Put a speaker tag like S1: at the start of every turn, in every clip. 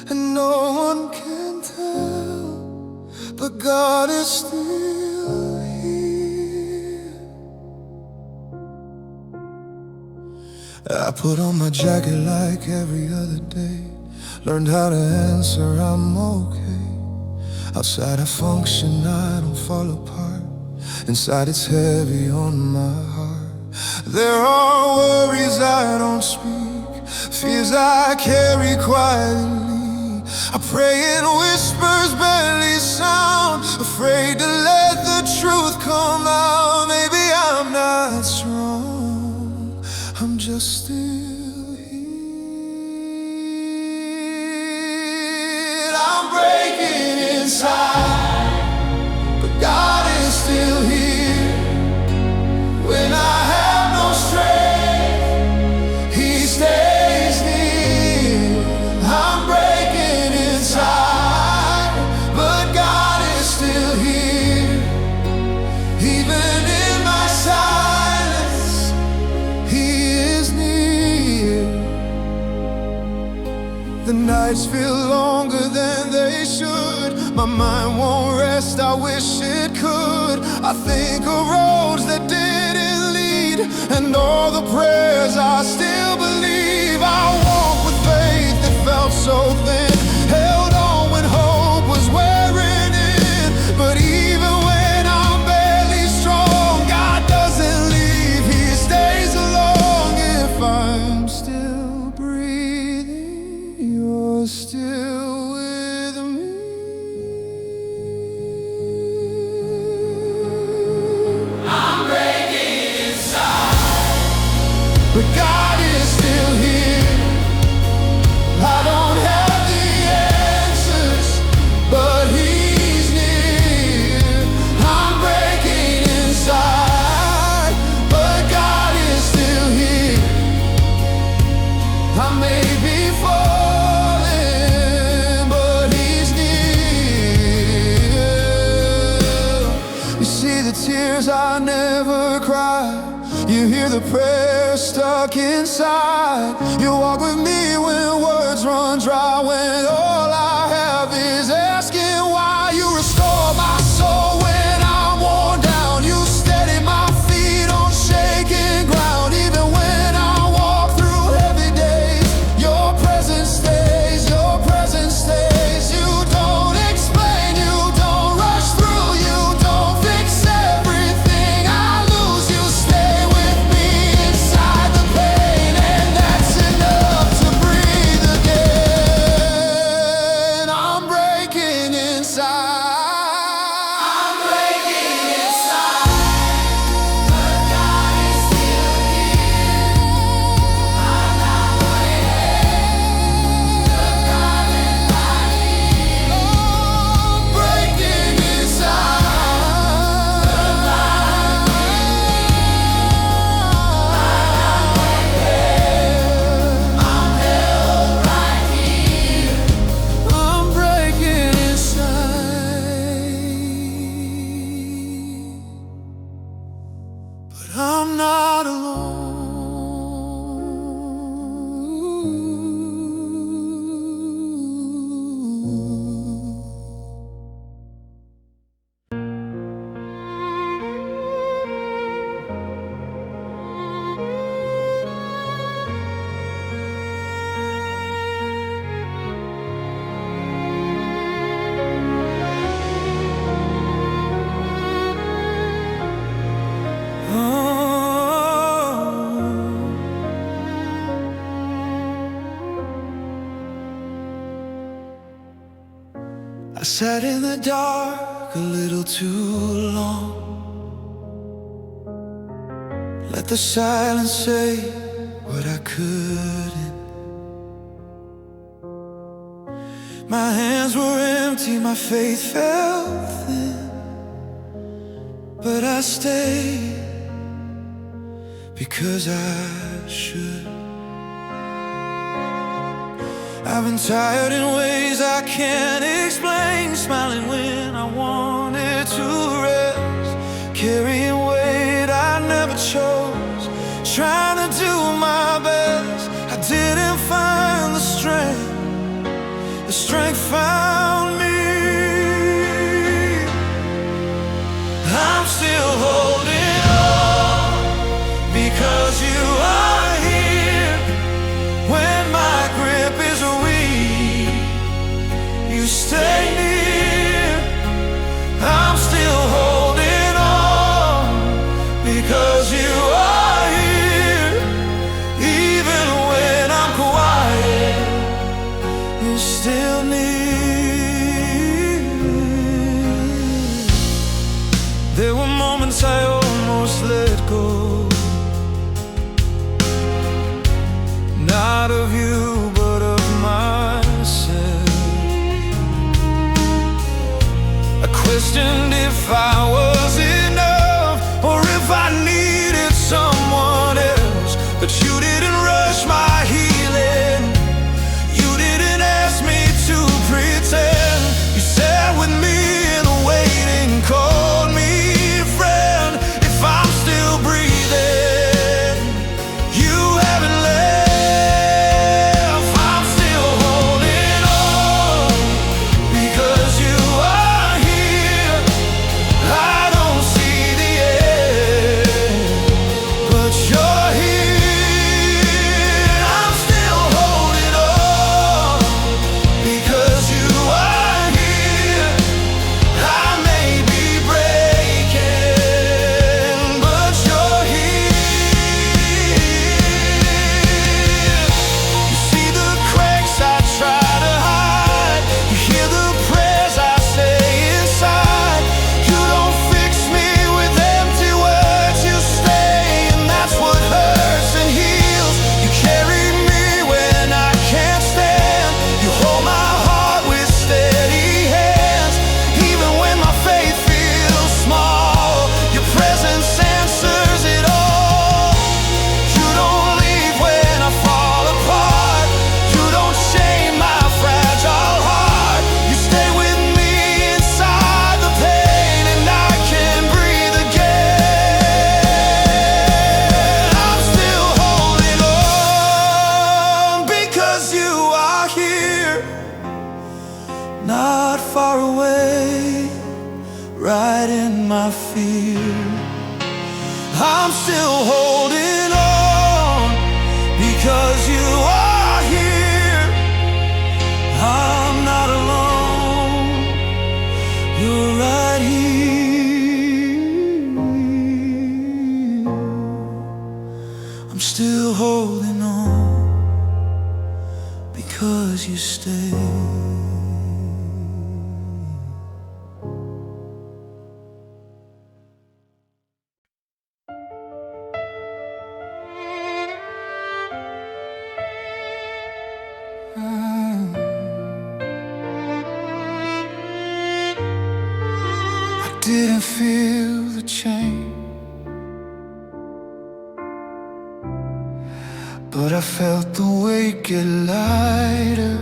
S1: and no one can tell, but God is still here. I put on my jacket like every other day, learned how to answer, I'm okay. Outside I function, I don't fall apart. Inside it's heavy on my heart. There are worries I don't speak, fears I carry quietly. I pray in whispers barely sound, afraid to let the truth come out. Maybe I'm not strong, I'm just still here. I'm breaking inside, but God is still here. When I have no strength, He stays near. I'm breaking inside, but God is still here. Even in my silence, He is near. The nights feel longer than they should. My mind won't rest, I wish it could. I think of roads that didn't lead, and all the prayers I still believe. I walk with faith that felt so thin, held on when hope was wearing in. But even when I'm barely strong, God doesn't leave, He stays along. If I'm still breathing, You're still with me. But God is still here. I don't have the answers, but He's near. I'm breaking inside, but God is still here. I may be falling, but He's near. You see the tears I never cry, you hear the prayers stuck inside. You walk with me when words run dry, when all I have is asking why. You restore my soul when I'm worn down. You steady my feet on shaking ground. Even when I walk through heavy days, Your presence stays, Your presence stays. You don't explain, You don't rush through, You don't fix everything I lose. You stay with me inside the pain, and that's enough to breathe again. I'm breaking inside. I'm breaking inside, but God is still here. I'm not waiting, the God that I need. Oh, I'm breaking inside, but I'm held right here. I'm breaking inside, but I'm not alone. I sat in the dark a little too long. Let the silence say what I couldn't. My hands were empty, my faith felt thin, but I stayed because I should. I've been tired in ways I can't explain, smiling when I wanted to rest, carrying weight I never chose, trying to do my best. I didn't find the strength the strength found me. I'm still holding on because you are here. When my grip is weak, you stay near. I'm still holding on because you are here. Even when I'm quiet, you're still near. There were moments I almost let go, not of you, but of myself. I questioned if I was enough, or if I needed someone else. But you didn't rush my healing, you didn't ask me to pretend. You sat with me in the waiting, called me friend. If I'm still breathing, you haven't left. I'm still holding on because you are here. I don't see the end, but you're here. I'm still holding on because you are here. I may be breaking, but you're here. You see the cracks I try to hide, you hear the prayers I say inside. You don't fix me with empty words, you stay, and that's what hurts and heals. You carry me when I can't stand, you hold my heart with steady hands. Even when my faith feels small, your presence answers it all. You don't leave when I fall apart, you don't shame my fragile heart. You stay with me inside the pain, and I can breathe again. I'm still holding on because you are here, not far away, right in my fear. I'm still holding on because you are here. I'm not alone, you're right here. I'm still holding on because you stay. I didn't feel the change, but I felt the weight get lighter.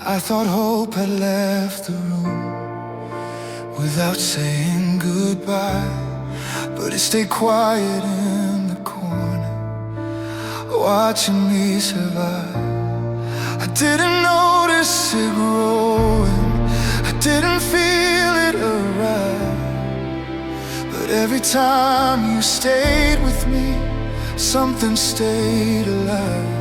S1: I thought hope had left the room without saying goodbye, but it stayed quiet in the corner, watching me survive. I didn't notice it growing, I didn't feel it arrive, but every time you stayed with me, something stayed alive.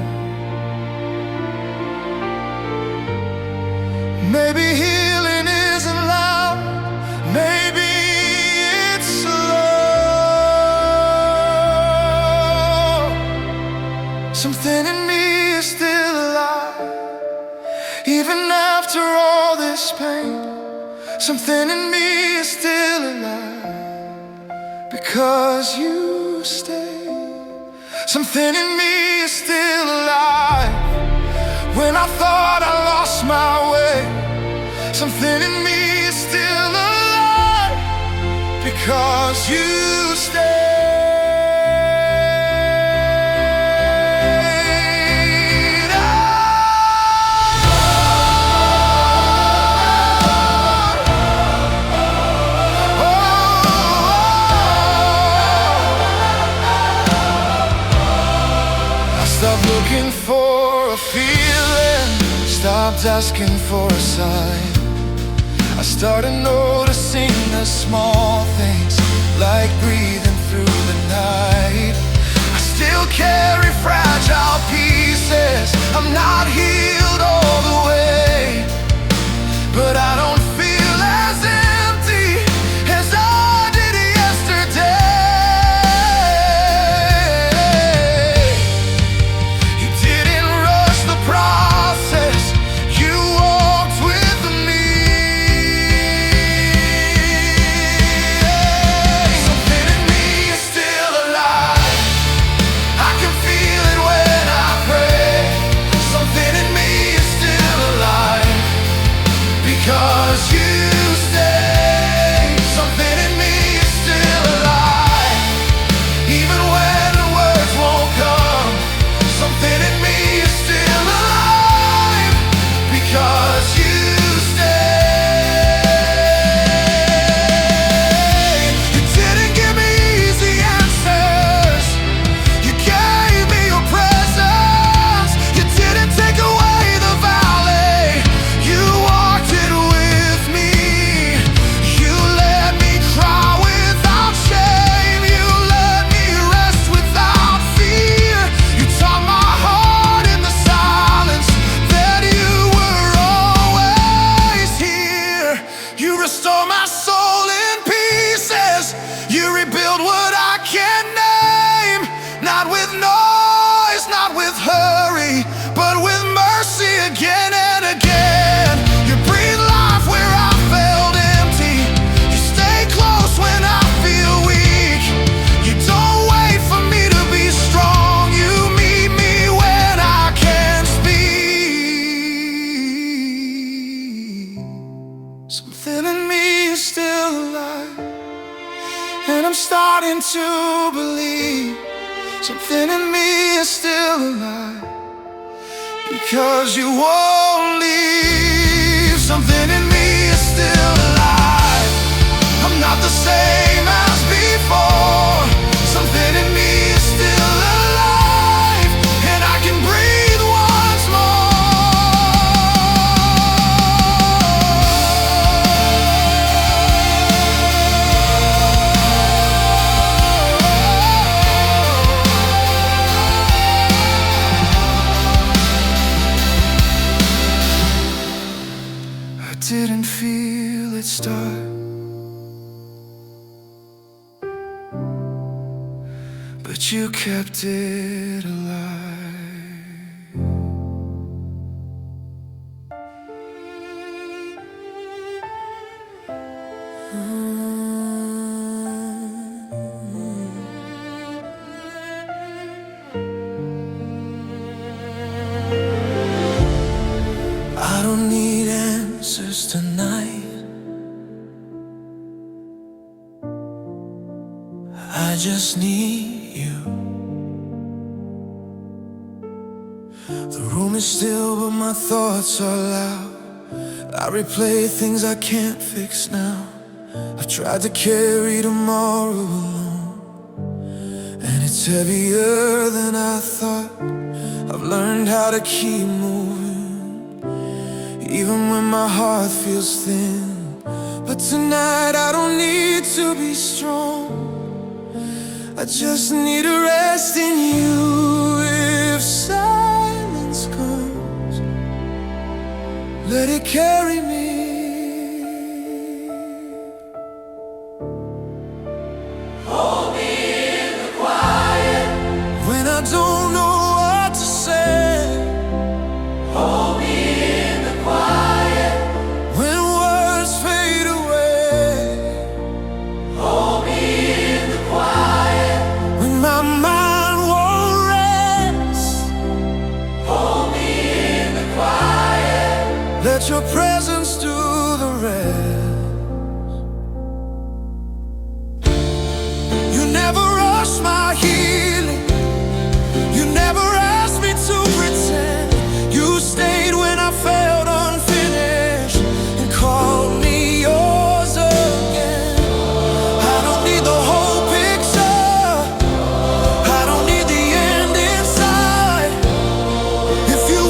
S1: Maybe healing isn't loud, maybe it's slow. Something in me is still alive, even after all this pain. Something in me is still alive because you stay. Something in me is still alive when I thought I lost my way. Something in me is still alive because you stay. Stop looking for a feeling, stopped asking for a sign. I started noticing the small things, like breathing through the night. I still carry fragile pieces, I'm not healed all the way, but I don't feel as empty as I did yesterday. You didn't rush the process, you walked with me. Something in me is still alive, I can feel it when I pray. Something in me is still alive, because you stay. Something in me is still alive, even when the words won't come. Something in me is still alive, because you stay. You didn't give me easy answers, you gave me your presence. You didn't take away the valley, you walked it with me. You let me cry without shame, you let me rest without fear. You taught my heart in the silence that you were always here. You restore my soul in pieces, you rebuild what I can't name. Not with noise, not with hurry, but with mercy again and again. You breathe life where I felt empty, you stay close when I feel weak. You don't wait for me to be strong, you meet me when I can't speak. Something in me is still alive, and I'm starting to believe. Something in me is still alive, because you won't leave. Something in me is still alive, I'm not the same as before. Something in me is still alive, and I can breathe once I didn't feel it start, but you kept it alive. I don't need answers tonight, I just need you. The room is still, but my thoughts are loud. I replay things I can't fix now. I've tried to carry tomorrow alone, and it's heavier than I thought. I've learned how to keep moving, even when my heart feels thin. But tonight I don't need to be strong, I just need to rest in you. If silence comes, let it carry me. Hold me in the quiet, when I don't know what to say. Hold me in the quiet, when words fade away. Hold me in the quiet, when my mind won't rest. Hold me in the quiet, let your presence do the rest. You never rush my healing, you never asked me to pretend. You stayed when I felt unfinished and called me yours again. I don't need the whole picture, I don't need the end inside. If you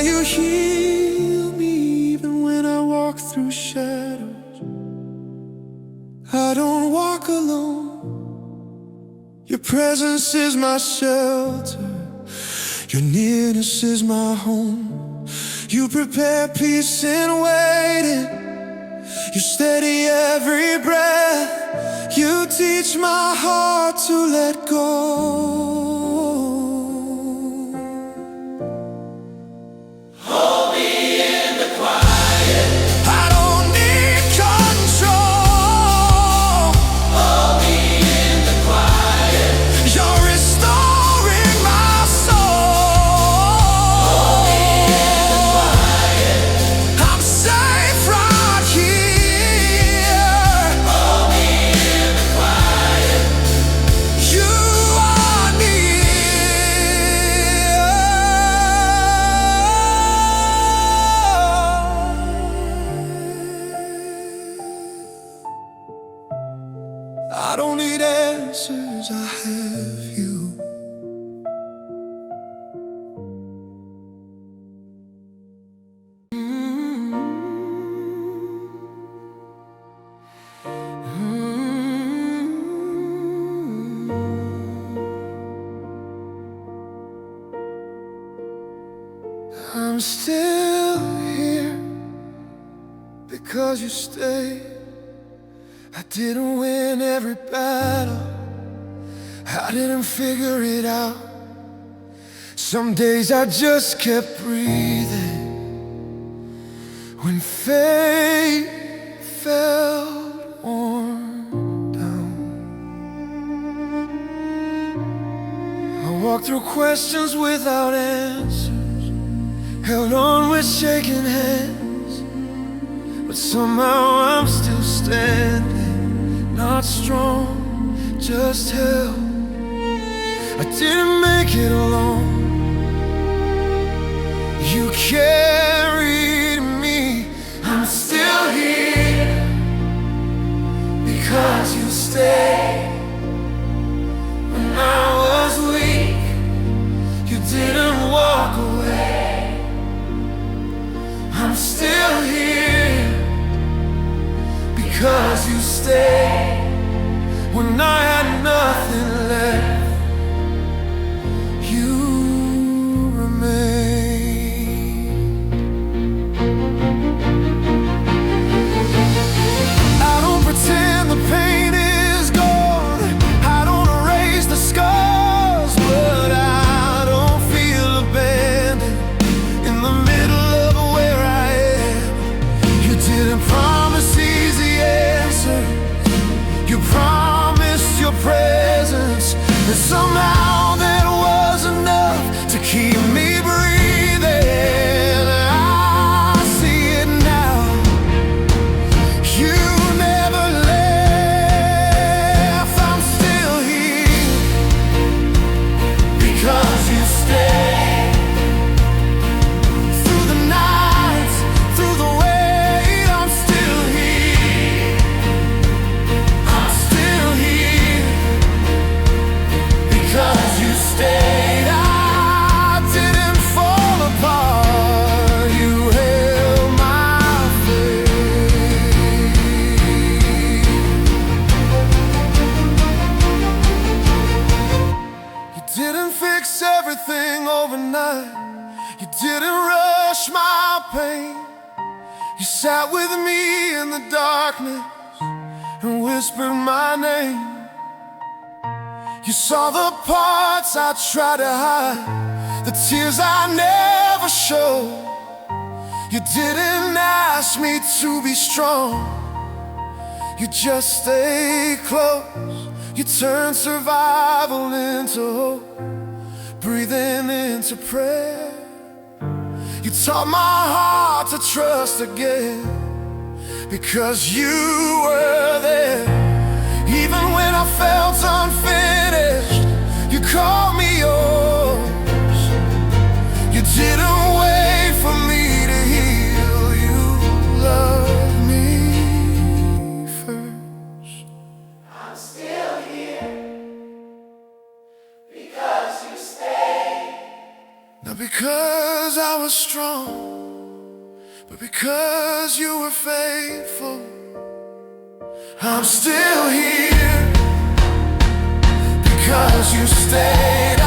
S1: you heal me even when I walk through shadows. I don't walk alone. Your presence is my shelter. Your nearness is my home. You prepare peace in waiting. You steady every breath. You teach my heart to let go. I don't need answers, I have you. I'm still here because you stayed. I didn't win every battle, I didn't figure it out. Some days I just kept breathing when faith felt worn down. I walked through questions without answers, held on with shaking hands, but somehow I'm still standing, not strong, just held. I didn't make it alone. You carried me. I'm still here because you stayed. When I was weak, you didn't walk away. I'm still here because you stayed. When I had nothing left, you remained. I don't pretend the pain is gone, I don't erase the scars, but I don't feel abandoned in the middle of where I am. You didn't promise easy answers, you promised your presence, and somehow that was enough to keep me breathing. I see it now. You never left. I'm still here because you stayed. Through the nights, through the wait, I'm still here. I'm still here because you stayed. I didn't fall apart. You held my faith. You didn't fix everything overnight. You didn't rush my pain. You sat with me in the darkness and whispered my name. You saw the parts I tried to hide, the tears I never showed. You didn't ask me to be strong, you just stayed close. You turned survival into hope, breathing into prayer. You taught my heart to trust again, because you were there. Even when I felt unfinished, you called me yours. You didn't wait for me to heal, you loved me first. I'm still here because you stayed. Not because I was strong, But because you were faithful, I'm still here. Because you stayed